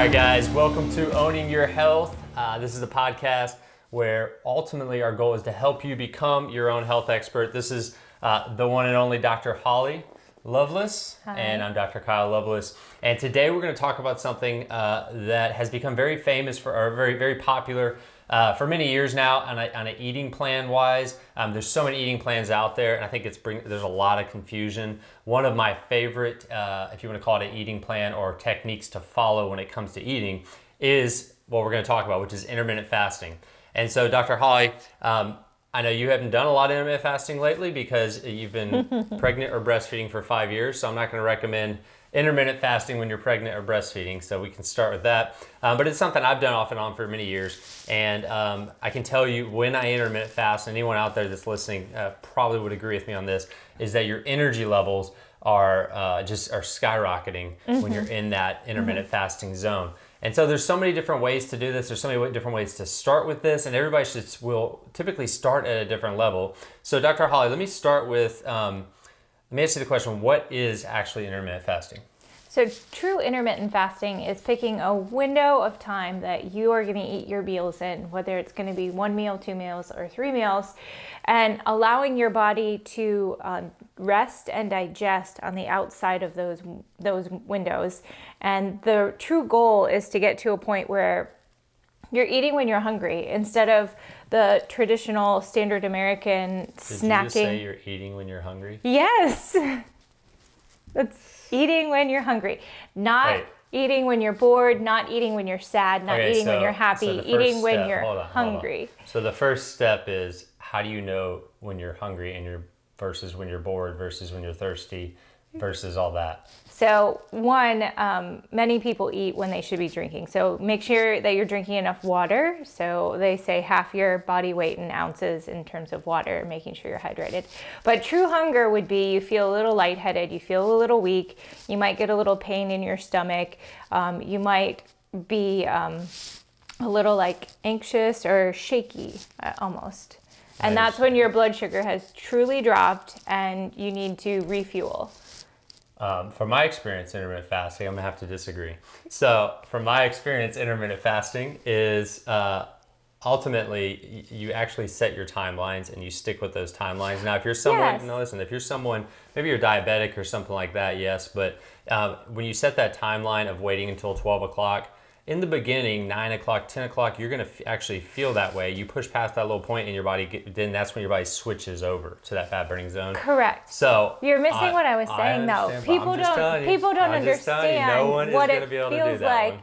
right, guys, welcome to Owning Your Health. This is a podcast where ultimately our goal is to help you become your own health expert. This is the one and only Dr. Holly Loveless. Hi. And I'm Dr. Kyle Loveless. And today we're going to talk about something that has become very famous or very, very popular for many years now on an eating plan wise. There's so many eating plans out there, and I think there's a lot of confusion. One of my favorite, if you want to call it an eating plan or techniques to follow when it comes to eating, is what we're going to talk about, which is intermittent fasting. And so, Dr. Holly, I know you haven't done a lot of intermittent fasting lately because you've been pregnant or breastfeeding for 5 years, so I'm not going to recommend intermittent fasting when you're pregnant or breastfeeding, so we can start with that. But it's something I've done off and on for many years, and I can tell you when I intermittent fast, and anyone out there that's listening probably would agree with me on this, is that your energy levels are skyrocketing when you're in that intermittent fasting zone. And so there's so many different ways to do this. There's so many different ways to start with this, and everybody will typically start at a different level. So Dr. Holly, let me start with, let me ask you the question, what is actually intermittent fasting? So true intermittent fasting is picking a window of time that you are going to eat your meals in, whether it's going to be 1 meal, 2 meals, or 3 meals, and allowing your body to rest and digest on the outside of those windows. And the true goal is to get to a point where you're eating when you're hungry instead of the traditional standard American snacking. Did you just say you're eating when you're hungry? Yes. That's eating when you're hungry. Not eating when you're bored, not eating when you're sad, not eating when you're happy, eating when you're hungry. So the first step is, how do you know when you're hungry and versus when you're bored versus when you're thirsty versus all that? So one, many people eat when they should be drinking. So make sure that you're drinking enough water. So they say half your body weight in ounces in terms of water, making sure you're hydrated. But true hunger would be you feel a little lightheaded, you feel a little weak, you might get a little pain in your stomach, you might be a little like anxious or shaky almost. And that's when your blood sugar has truly dropped and you need to refuel. From my experience, intermittent fasting, I'm going to have to disagree. So from my experience, intermittent fasting is ultimately you actually set your timelines and you stick with those timelines. Now, if you're someone, if you're someone, maybe you're diabetic or something like that, yes. But when you set that timeline of waiting until 12 o'clock, in the beginning, 9 o'clock, 10 o'clock, you're going to actually feel that way. You push past that little point in your body, then that's when your body switches over to that fat burning zone. Correct. So you're missing what I was saying, though. People don't understand what it feels like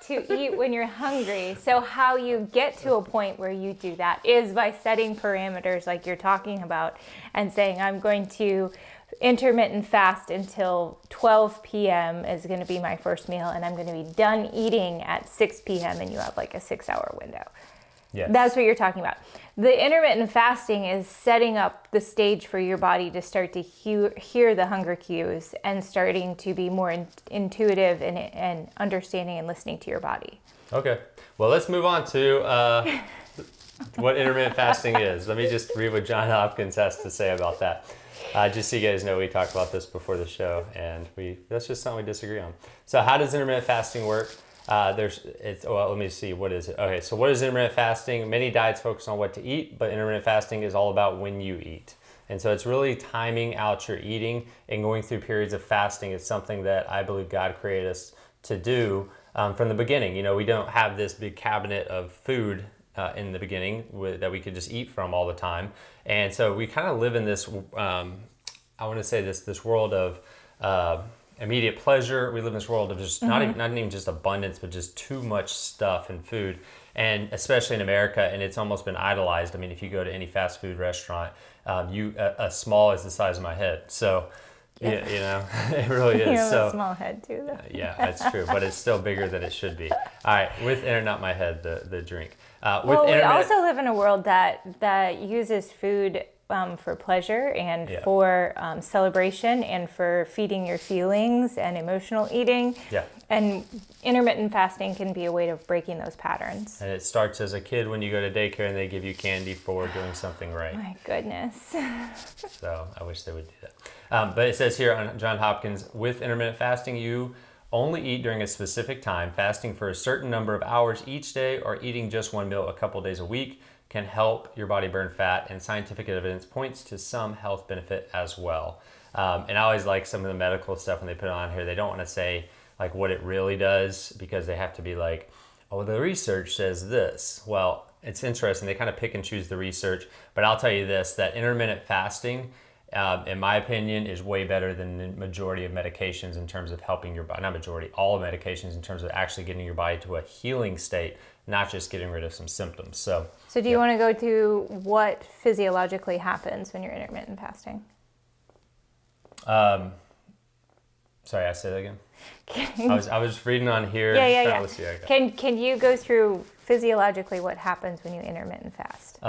to eat when you're hungry. So how you get to a point where you do that is by setting parameters like you're talking about and saying, I'm going to intermittent fast until 12 p.m. is going to be my first meal, and I'm going to be done eating at 6 p.m. and you have like a 6-hour window. Yes. That's what you're talking about. The intermittent fasting is setting up the stage for your body to start to hear the hunger cues and starting to be more intuitive and understanding and listening to your body. Okay. Well, let's move on to what intermittent fasting is. Let me just read what John Hopkins has to say about that. Just so you guys know, we talked about this before the show, and that's just something we disagree on. So how does intermittent fasting work? Let me see, what is it? Okay, so what is intermittent fasting? Many diets focus on what to eat, but intermittent fasting is all about when you eat. And so it's really timing out your eating and going through periods of fasting. It's something that I believe God created us to do from the beginning. You know, we don't have this big cabinet of food in the beginning that we could just eat from all the time. And so we kind of live in this, this world of immediate pleasure. We live in this world of just not even just abundance, but just too much stuff and food. And especially in America, and it's almost been idolized. I mean, if you go to any fast food restaurant, a small is the size of my head. So, you know, it really is. You have a small head too, though. Yeah, that's true, but it's still bigger than it should be. All right, not my head, the drink. We also live in a world that uses food for pleasure and for celebration and for feeding your feelings and emotional eating. Yeah. And intermittent fasting can be a way of breaking those patterns. And it starts as a kid when you go to daycare and they give you candy for doing something right. My goodness. So I wish they would do that. But it says here on John Hopkins, with intermittent fasting, you Only eat during a specific time. Fasting for a certain number of hours each day or eating just one meal a couple days a week can help your body burn fat, and scientific evidence points to some health benefit as well. And I always like some of the medical stuff when they put it on here. They don't want to say like what it really does, because they have to be like, oh, the research says this. Well, it's interesting. They kind of pick and choose the research, but I'll tell you this, that intermittent fasting, in my opinion, is way better than the majority of medications in terms of helping your body, not majority, all medications in terms of actually getting your body to a healing state, not just getting rid of some symptoms. So do you want to go to what physiologically happens when you're intermittent fasting? Sorry, I said that again. I was reading on here. Yeah. Can you go through physiologically what happens when you intermittent fast?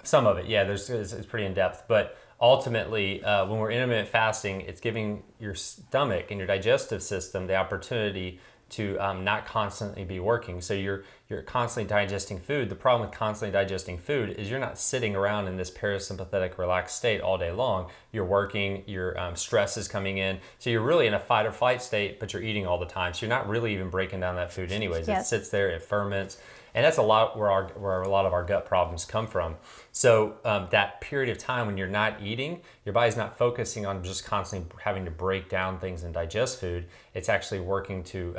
Some of it, yeah. It's pretty in depth, but ultimately, when we're intermittent fasting, it's giving your stomach and your digestive system the opportunity to not constantly be working. So you're constantly digesting food. The problem with constantly digesting food is you're not sitting around in this parasympathetic relaxed state all day long. You're working, your stress is coming in. So you're really in a fight or flight state, but you're eating all the time. So you're not really even breaking down that food anyways. Yes. It sits there, it ferments. And that's a lot where a lot of our gut problems come from. So that period of time when you're not eating, your body's not focusing on just constantly having to break down things and digest food. It's actually working to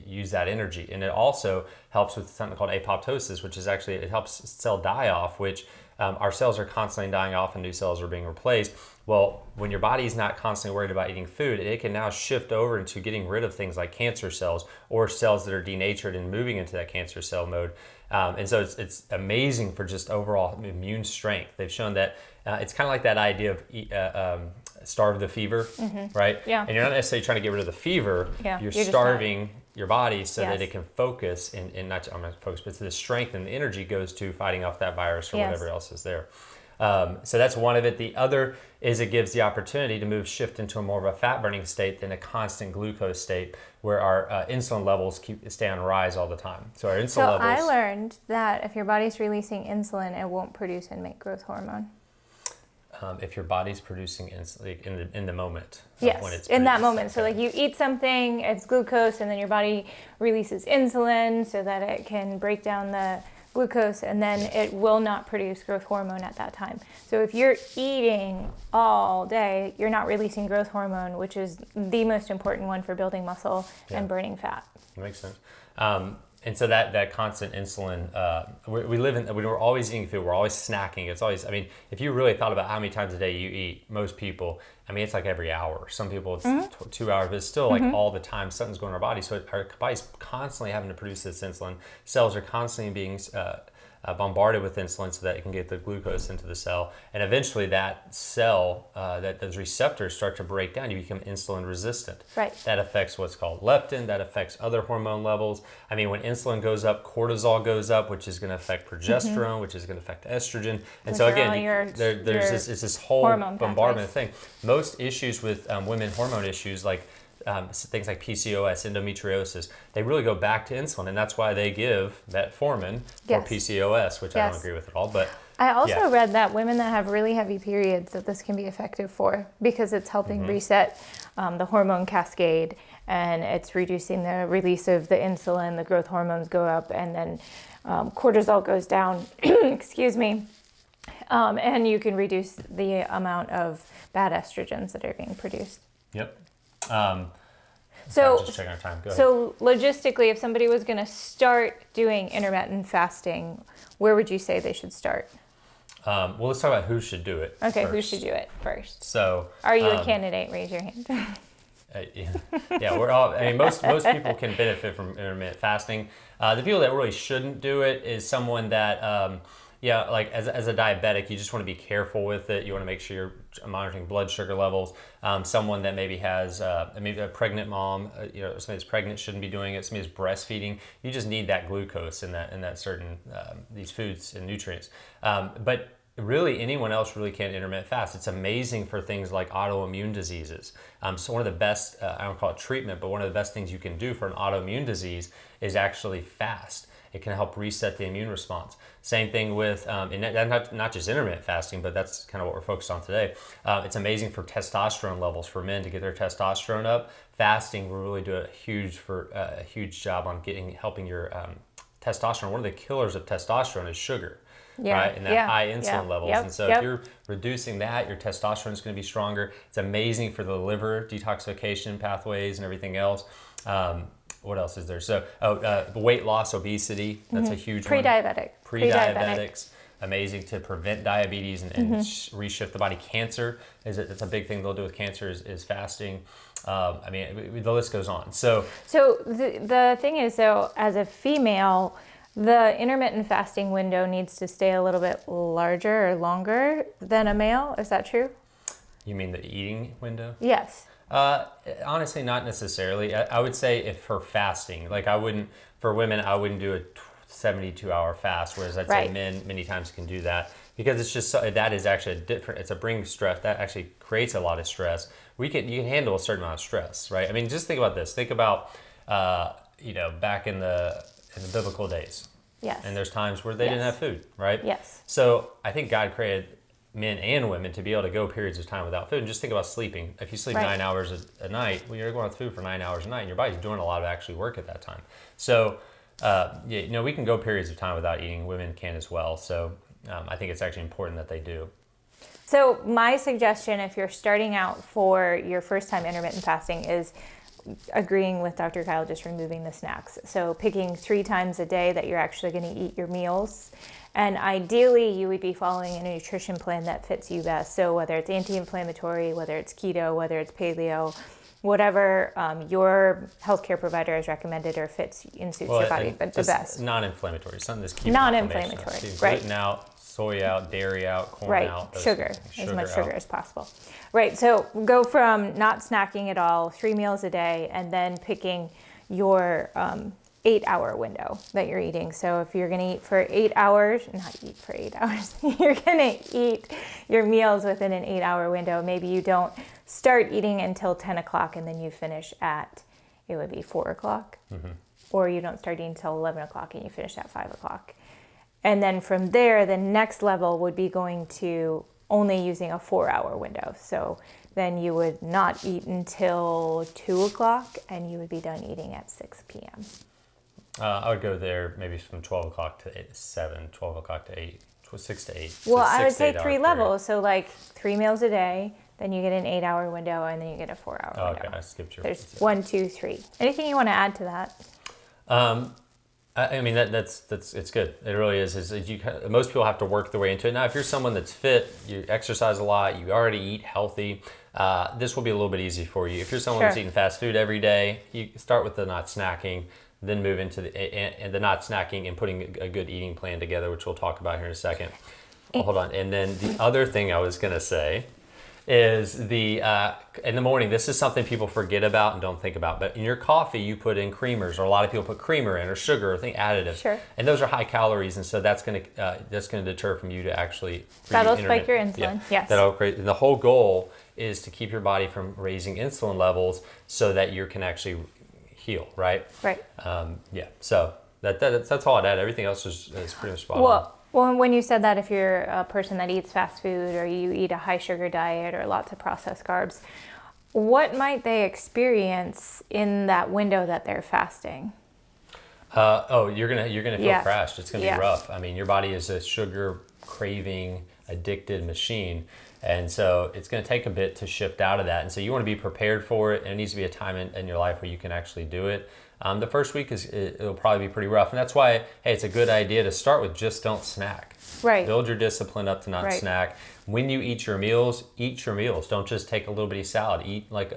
use that energy. And it also helps with something called apoptosis, which is actually, it helps cell die off, which our cells are constantly dying off and new cells are being replaced. Well, when your body's not constantly worried about eating food, it can now shift over into getting rid of things like cancer cells or cells that are denatured and moving into that cancer cell mode. And so it's amazing for just overall immune strength. They've shown that it's kind of like that idea of starve the fever, right? Yeah. And you're not necessarily trying to get rid of the fever. Yeah. You're starving your body so that it can focus and not focus, but the strength and the energy goes to fighting off that virus or whatever else is there. So that's one of it. The other is it gives the opportunity to shift into a more of a fat burning state than a constant glucose state where our insulin levels stay on rise all the time. So our insulin levels. I learned that if your body's releasing insulin, it won't produce and make growth hormone. If your body's producing insulin in the moment. Yes, when it's in that moment. Okay. So like you eat something, it's glucose, and then your body releases insulin so that it can break down the glucose, and then it will not produce growth hormone at that time. So if you're eating all day, you're not releasing growth hormone, which is the most important one for building muscle and burning fat. That makes sense. And so that constant insulin, we're always eating food, we're always snacking. It's always, I mean, if you really thought about how many times a day you eat, most people, I mean, it's like every hour. Some people it's 2 hours, but it's still like all the time something's going in our body. So our body's constantly having to produce this insulin. Cells are constantly being bombarded with insulin so that it can get the glucose into the cell. And eventually that cell, those receptors start to break down. You become insulin resistant. Right. That affects what's called leptin. That affects other hormone levels. I mean, when insulin goes up, cortisol goes up, which is going to affect progesterone, which is going to affect estrogen. And so again, there's this whole bombardment thing. Most issues with women hormone issues like things like PCOS, endometriosis, they really go back to insulin, and that's why they give metformin for PCOS, which I don't agree with at all. But I also read that women that have really heavy periods, that this can be effective for, because it's helping reset the hormone cascade, and it's reducing the release of the insulin, the growth hormones go up, and then cortisol goes down, excuse me, and you can reduce the amount of bad estrogens that are being produced. Yep. So just checking our time. Go ahead. So logistically, if somebody was going to start doing intermittent fasting, where would you say they should start? Well, let's talk about who should do it. Okay, first. Who should do it first? So, are you a candidate? Raise your hand. Yeah, we're all. I mean, most people can benefit from intermittent fasting. The people that really shouldn't do it is someone that. Like as a diabetic, you just want to be careful with it. You want to make sure you're monitoring blood sugar levels. Someone that maybe has, maybe a pregnant mom, somebody that's pregnant shouldn't be doing it. Somebody that's breastfeeding, you just need that glucose in that certain, these foods and nutrients. But really anyone else really can intermittent fast. It's amazing for things like autoimmune diseases. So one of the best, I don't call it treatment, but one of the best things you can do for an autoimmune disease is actually fast. It can help reset the immune response. Same thing with, and not just intermittent fasting, but that's kind of what we're focused on today. It's amazing for testosterone levels for men to get their testosterone up. Fasting will really do a huge job on helping your testosterone. One of the killers of testosterone is sugar. Right, and that high insulin levels. And so if you're reducing that, your testosterone is going to be stronger. It's amazing for the liver detoxification pathways and everything else. What else is there? So weight loss, obesity, that's a huge one. Pre-diabetics, amazing to prevent diabetes and reshift the body. Cancer, it's a big thing they'll do with cancer is fasting. The list goes on. So the thing is, though, as a female, the intermittent fasting window needs to stay a little bit larger or longer than a male. Is that true? You mean the eating window? Yes. Honestly, not necessarily. I would say if for fasting, for women, I wouldn't do a 72-hour fast, whereas I'd say men many times can do that, because it's just, that is actually it's a bring stress. That actually creates a lot of stress. You can handle a certain amount of stress, right? I mean, just think about this. Think about, back in the biblical days. Yes. And there's times where they didn't have food, right? Yes. So I think God created men and women to be able to go periods of time without food. And just think about sleeping. If you sleep 9 hours a night, well, you're going without food for 9 hours a night, and your body's doing a lot of actually work at that time. So, we can go periods of time without eating. Women can as well. So I think it's actually important that they do. So my suggestion, if you're starting out for your first time intermittent fasting, is agreeing with Dr. Kyle, just removing the snacks. So picking 3 times a day that you're actually going to eat your meals. And ideally, you would be following a nutrition plan that fits you best. So whether it's anti-inflammatory, whether it's keto, whether it's paleo, whatever your healthcare provider has recommended or fits and suits your body, but the best. Non-inflammatory, something that's keeping non-inflammatory, gluten out, soy out, dairy out, corn out. Sugar, as much sugar as possible. Right, so go from not snacking at all, 3 meals a day, and then picking your 8-hour window that you're eating. So if you're going to eat for 8 hours, you're going to eat your meals within an 8-hour window. Maybe you don't start eating until 10 o'clock and then you finish at, it would be 4 o'clock. Or you don't start eating until 11 o'clock and you finish at 5 o'clock. And then from there, the next level would be going to only using a 4-hour window. So then you would not eat until 2 o'clock and you would be done eating at 6 p.m. I would go there maybe from 12 o'clock to 7, 12 o'clock to 8, 6 to 8. Well, I would say 3 levels. So 3 meals a day, then you get an 8-hour window, and then you get a 4-hour window. Okay, I skipped your. There's 1, 2, 3. Anything you want to add to that? It's good. It really is. Most people have to work their way into it. Now, if you're someone that's fit, you exercise a lot, you already eat healthy, this will be a little bit easy for you. If you're someone that's eating fast food every day, you start with the not snacking, then move into the not snacking and putting a good eating plan together, which we'll talk about here in a second. Hold on. And then the other thing I was going to say is in the morning, this is something people forget about and don't think about, but in your coffee, you put in creamers, or a lot of people put creamer in, or sugar, or additives. Sure. And those are high calories, and so that's going to deter from you to actually. That'll spike your insulin. Yes. That'll create, and the whole goal is to keep your body from raising insulin levels so that you can actually heal, right? Right. So that's all I'd add. Everything else is pretty much spot on. Well, when you said that, if you're a person that eats fast food or you eat a high sugar diet or lots of processed carbs, what might they experience in that window that they're fasting? You're gonna feel crashed. It's gonna be rough. I mean, your body is a sugar craving, addicted machine. And so it's going to take a bit to shift out of that. And so you want to be prepared for it. And it needs to be a time in your life where you can actually do it. The first week it'll probably be pretty rough. And that's why, hey, it's a good idea to start with just don't snack. Right. Build your discipline up to not snack. When you eat your meals. Don't just take a little bitty salad. Eat like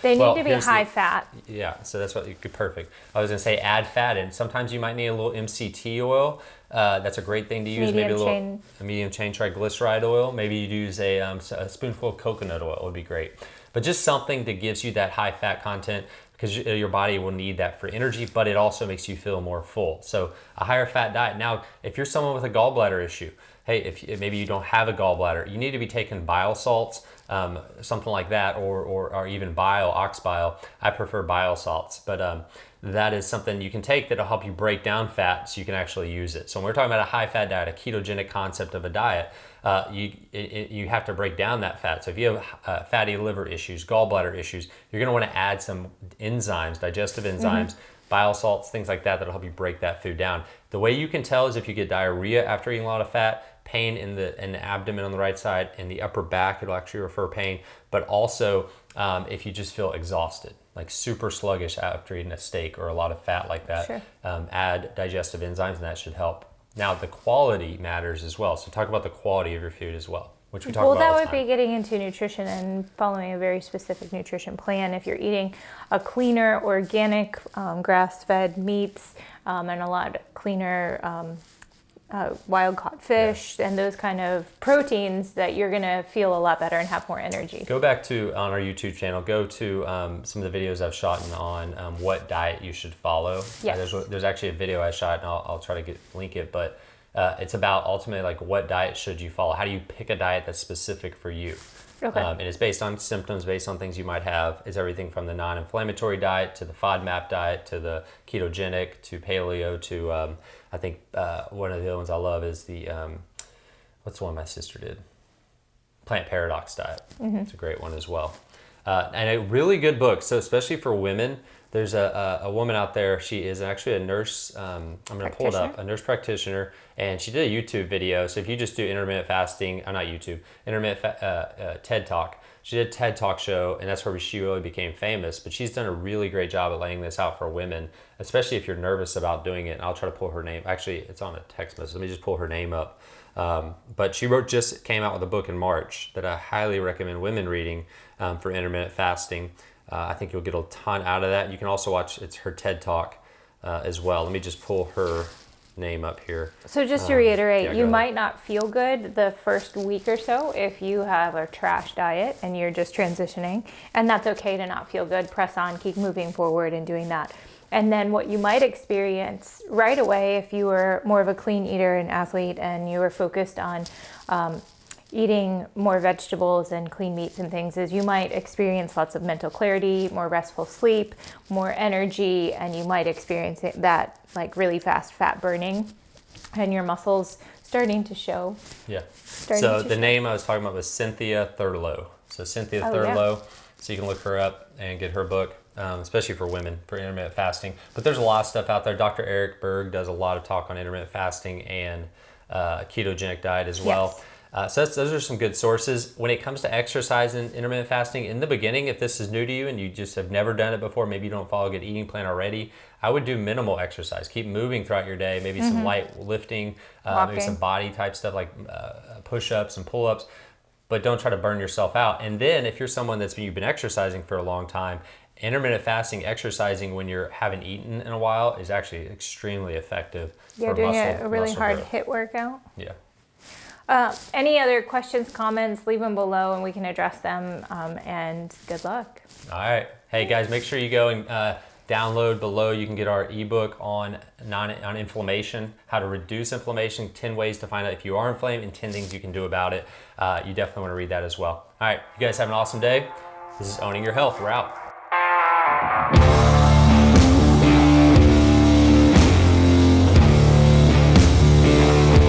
They need to be high fat. Yeah, so that's perfect. I was going to say add fat in. Sometimes you might need a little MCT oil. That's a great thing to use. Maybe a medium chain triglyceride oil. Maybe you'd use a spoonful of coconut oil would be great. But just something that gives you that high fat content, because your body will need that for energy, but it also makes you feel more full. So a higher fat diet. Now, if you're someone with a gallbladder issue, hey, if maybe you don't have a gallbladder, you need to be taking bile salts. something like that, or even bile, ox bile. I prefer bile salts, but that is something you can take that'll help you break down fat so you can actually use it. So when we're talking about a high-fat diet, a ketogenic concept of a diet, you have to break down that fat. So if you have fatty liver issues, gallbladder issues, you're going to want to add some enzymes, digestive enzymes, bile salts, things like that that'll help you break that food down. The way you can tell is if you get diarrhea after eating a lot of fat, pain in the abdomen on the right side, in the upper back, it'll actually refer pain, but also if you just feel exhausted, like super sluggish after eating a steak or a lot of fat like that, sure. Add digestive enzymes and that should help. Now the quality matters as well. So talk about the quality of your food as well, which we talk about all the time. Well, that would be getting into nutrition and following a very specific nutrition plan. If you're eating a cleaner, organic, grass-fed meats, and a lot cleaner wild-caught fish and those kind of proteins, that you're going to feel a lot better and have more energy. Go back to, on our YouTube channel, go to some of the videos I've shot on what diet you should follow. Yes. There's actually a video I shot, and I'll try to link it, but it's about ultimately like what diet should you follow. How do you pick a diet that's specific for you? Okay. And it's based on symptoms, based on things you might have. It's everything from the non-inflammatory diet to the FODMAP diet to the ketogenic to paleo to I think one of the other ones I love is the what's the one my sister did? Plant Paradox diet. It's a great one as well. And a really good book. So especially for women, there's a woman out there. She is actually a nurse. I'm going to pull it up. A nurse practitioner, and she did a YouTube video. So if you just do intermittent fasting, not YouTube, TED Talk. She did a TED Talk show, and that's where she really became famous. But she's done a really great job at laying this out for women, especially if you're nervous about doing it. And I'll try to pull her name. Actually, it's on a text message. Let me just pull her name up. But she just came out with a book in March that I highly recommend women reading for intermittent fasting. I think you'll get a ton out of that. You can also watch her TED Talk as well. Let me just pull her name up here. So just to reiterate, you might not feel good the first week or so if you have a trash diet and you're just transitioning, and that's okay to not feel good. Press on, keep moving forward and doing that. And then what you might experience right away if you were more of a clean eater and athlete and you were focused on eating more vegetables and clean meats and things is you might experience lots of mental clarity, more restful sleep, more energy, and you might experience that like really fast fat burning and your muscles starting to show. Yeah. So the name I was talking about was Cynthia Thurlow. So Cynthia Thurlow. Yeah. So you can look her up and get her book, especially for women, for intermittent fasting. But there's a lot of stuff out there. Dr. Eric Berg does a lot of talk on intermittent fasting and ketogenic diet as well. Yes. So those are some good sources. When it comes to exercise and intermittent fasting, in the beginning, if this is new to you and you just have never done it before, maybe you don't follow a good eating plan already, I would do minimal exercise. Keep moving throughout your day, maybe some light lifting, maybe some body type stuff like push-ups and pull-ups, but don't try to burn yourself out. And then if you're someone you've been exercising for a long time, intermittent fasting, exercising when you haven't eaten in a while is actually extremely effective. You're doing a really hard HIIT workout? Yeah. Any other questions, comments, leave them below and we can address them, and good luck. All right. Hey guys, make sure you go and download below. You can get our ebook on inflammation, how to reduce inflammation, 10 ways to find out if you are inflamed and 10 things you can do about it. You definitely want to read that as well. All right. You guys have an awesome day. This is Owning Your Health. We're out.